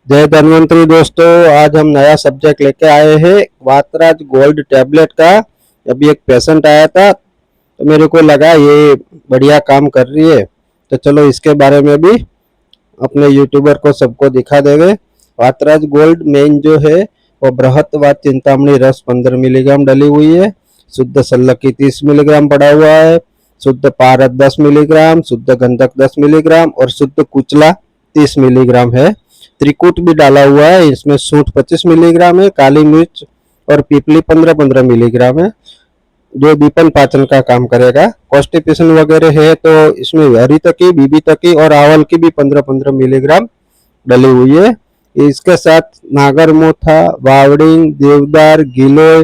जय धन्वंतरी दोस्तों, आज हम नया सब्जेक्ट लेके आए हैं वातराज गोल्ड टैबलेट का। अभी एक पेशेंट आया था तो मेरे को लगा ये बढ़िया काम कर रही है, तो चलो इसके बारे में भी अपने यूट्यूबर को सबको दिखा देंगे। वातराज गोल्ड मेन जो है वो बृहत्वात चिंतामणि रस 15 मिलीग्राम डली हुई है, शुद्ध सल्लकी 30 मिलीग्राम पड़ा हुआ है, शुद्ध पारद 10 मिलीग्राम, शुद्ध गंधक 10 मिलीग्राम और शुद्ध कुचला 30 मिलीग्राम है। त्रिकूट भी डाला हुआ है, इसमें सूंठ 25 मिलीग्राम है, काली मिर्च और पीपली 15-15 मिलीग्राम है, जो दीपन पाचन का काम करेगा। कॉन्स्टिपेशन वगैरह है तो इसमें हरी तकी, बीबी तकी और आवल की भी 15-15 मिलीग्राम डली हुई है। इसके साथ नागर मोथा, वावड़िंग, देवदार, गिलोय,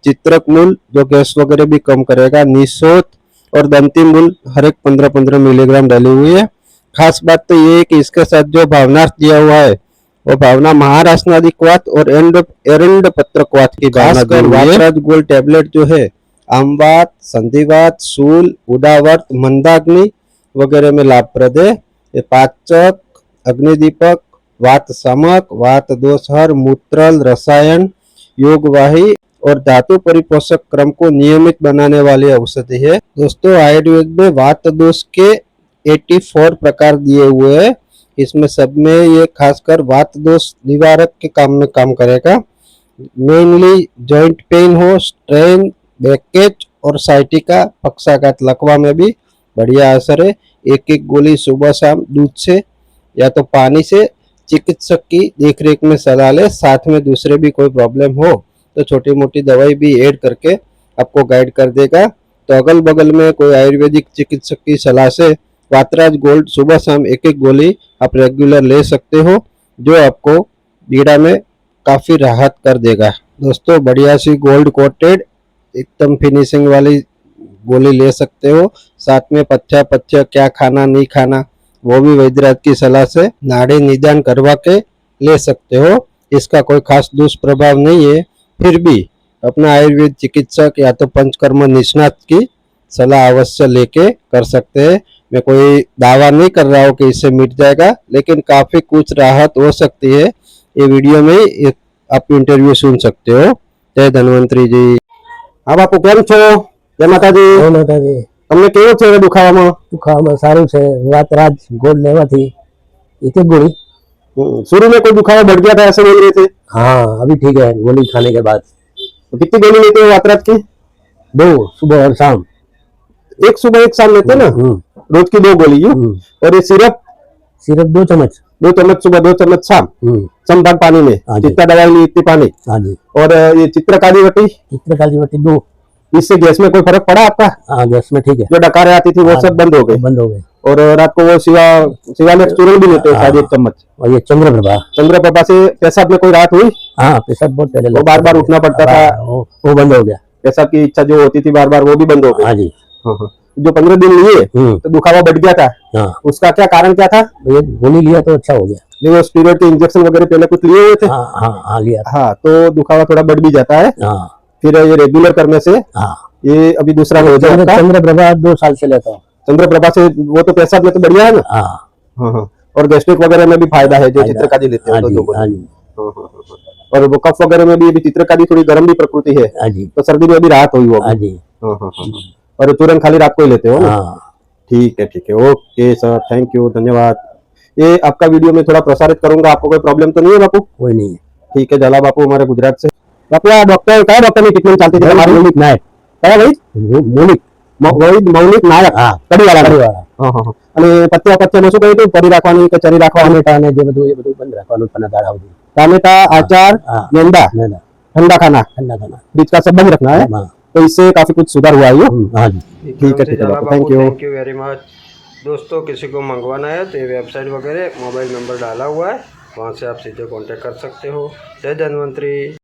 चित्रक मूल जो गैस वगैरह भी कम करेगा, निशोत और दंती मूल हर एक 15-15 मिलीग्राम डली हुई है। खास बात तो ये है कि इसके साथ जो भावनार्थ दिया हुआ है वो भावना महाराष्ट्रनादिक्वात और एरंड पत्रक्वात की भावना दी हुई है। वातराज गोल्ड टैबलेट जो है आमवात, संधिवात, शूल, उदावर्त, मंदाग्नि वगैरह में लाभप्रद है। ये पाचक, अग्निदीपक, वात समक, वात दोषहर, मूत्रल, रसायन, योगवाही और धातु परिपोषक क्रम को नियमित बनाने वाली औषधि है। दोस्तों, आयुर्वेद में वात दोष के 84 प्रकार दिए हुए हैं। इसमें सब में ये खासकर वात दोष निवारक के काम में काम करेगा। मेनली जॉइंट पेन हो, स्ट्रेन, बैकेज और साइटिका, पक्षाघात, लकवा में भी बढ़िया असर है। एक एक गोली सुबह शाम दूध से या तो पानी से चिकित्सक की देखरेख में सलाह ले। साथ में दूसरे भी कोई प्रॉब्लम हो तो छोटी मोटी दवाई भी ऐड करके आपको गाइड कर देगा। तो अगल बगल में कोई आयुर्वेदिक चिकित्सक की सलाह से वातराज गोल्ड सुबह शाम एक एक गोली आप रेगुलर ले सकते हो, जो आपको पीड़ा में काफी राहत कर देगा। दोस्तों, बढ़िया सी गोल्ड कोटेड एकदम फिनिशिंग वाली गोली ले सकते हो। साथ में पथ्य क्या खाना नहीं खाना वो भी वैद्यराज की सलाह से नाड़ी निदान करवा के ले सकते हो। इसका कोई खास दुष्प्रभाव नहीं है, फिर भी अपना आयुर्वेद चिकित्सक या तो पंचकर्म निष्णात की सलाह अवश्य लेके कर सकते हैं। मैं कोई दावा नहीं कर रहा हूँ कि इससे मिट जाएगा, लेकिन काफी कुछ राहत हो सकती है। ये वीडियो में एक आप इंटरव्यू सुन सकते हो। जय धन्वंतरी जी। हाँ बापू, કેમ છો? જય માતાજી। જય માતાજી। તમને કેવું છે દુખાવામાં? દુખાવામાં સારું છે। વાતરાજ ગોળ લેવાથી એક એક गोली। शुरू में कोई दुखावा बढ़ गया था ऐसे बोल रहे थे? हाँ, अभी ठीक है गोली खाने के बाद। तो कितनी गोली लेते हो वातराज की? 2 सुबह और शाम। एक सुबह एक शाम लेते ना? रोज की 2 गोली यूं? और ये सिरप? सिर्फ 2 चम्मच। 2 चम्मच सुबह, 2 चम्मच शाम, समभाग पानी में। जितना दवाई ली इतनी पानी। हाँ जी। और ये चित्रकाली वटी? चित्रकाली वटी 2। इससे गैस में कोई फर्क पड़ा आपका? हाँ, गैस में ठीक है। जो डकारें आती थी वो सब बंद हो गए? बंद हो गए। और रात को वो शिवालेख चूर्ण भी लेते हो शायद 1 चम्मच? और ये चंद्रप्रभा से पेशाब में कोई राहत हुई? हाँ, पेशाब बहुत पहले वो बार बार उठना पड़ता था, वो बंद हो गया। पेशाब की इच्छा जो होती थी बार बार वो भी बंद हो गई? हाँ जी। जो 15 दिन लिए तो दुखावा बढ़ गया था। हाँ। उसका क्या कारण क्या था? ये गोली लिया तो अच्छा हो गया। नहीं, वो स्टीरॉइड के इंजेक्शन वगैरह पहले कुछ लिए हुए थे? हाँ, लिया था। हाँ, तो दुखावा थोड़ा बढ़ भी जाता है। हाँ। फिर ये रेगुलर करने से ये अभी दूसरा हो जाएगा। चंद्रप्रभा 2 साल से लेता हूँ। चंद्रप्रभा से वो तो पेशाब में तो बढ़िया है ना? हाँ। और गैस्ट्रिक वगैरह में भी फायदा है जो चित्रकादी लेते हैं तो। और वो कफ वगैरह में भी चित्रकादी थोड़ी गर्म भी प्रकृति है तो सर्दी में भी राहत हुई होगी। और चूर्ण खाली रात को ही लेते हो ना? ठीक है। ओके सर, थैंक यू, धन्यवाद। ये आपका वीडियो में थोड़ा प्रसारित करूंगा। आपको कोई प्रॉब्लम तो नहीं है बापू? कोई नहीं है। ठीक है। जाला बापू हमारे गुजरात से। बापू डॉक्टर क्या डॉक्टर में ट्रीटमेंट चलती थी हमारी? मौलिक नायक। क्या भाई? मौलिक नायक? कड़ी वाला। અને પથ્યમાં શું કહ્યું હતું? પરી રાખવાની કે ચરી રાખવાની? ટામેટા ને જે બધું એ બધું બંધ રાખવાનું પના દાડા સુધી। टामेटा, अचार, मेंदा, ठंडा खाना, बीच का सब बंद रखना है। तो इससे काफी कुछ सुधार हुआ है। हाँ जी। ठीक है बापू, थैंक यू वेरी मच। दोस्तों, किसी को मंगवाना है तो ये वेबसाइट वगैरह मोबाइल नंबर डाला हुआ है, वहाँ से आप सीधे कांटेक्ट कर सकते हो। जय धन्वंतरी।